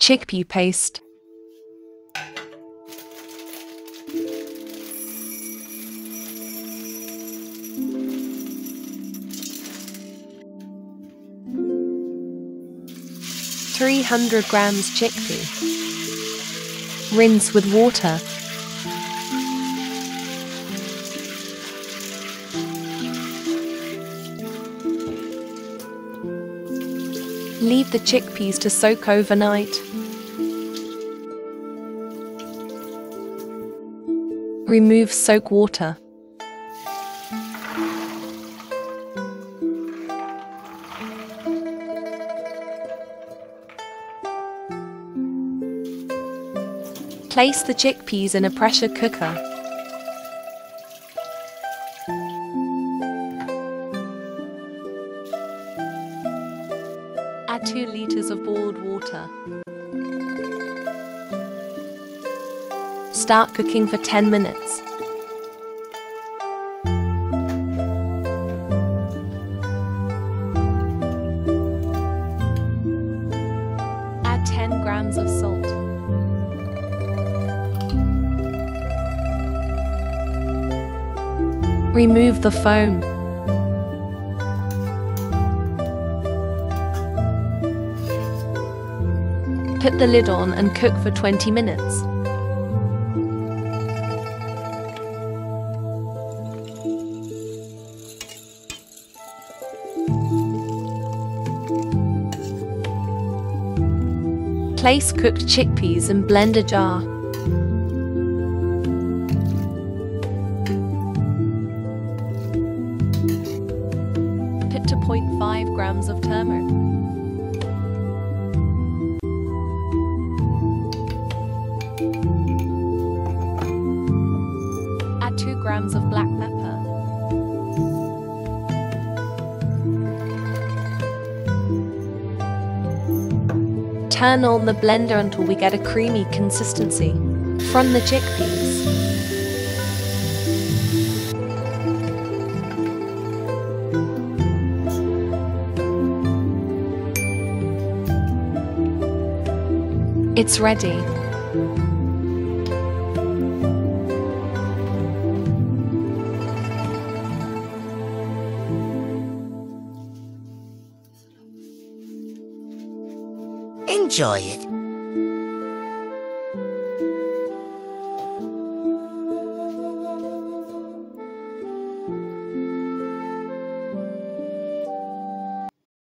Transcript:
Chickpea paste. (300 grams chickpea). Rinse with water. Leave the chickpeas to soak overnight. Remove soak water. Place the chickpeas in a pressure cooker. Add 2 liters of boiled water. Start cooking for 10 minutes. Add 10 grams of salt. Remove the foam. Put the lid on and cook for 20 minutes. Place cooked chickpeas in blender jar. Put to 0.5 grams of turmeric. Add 2 grams of black pepper. Turn on the blender until we get a creamy consistency. From the chickpeas. It's ready. Enjoy it.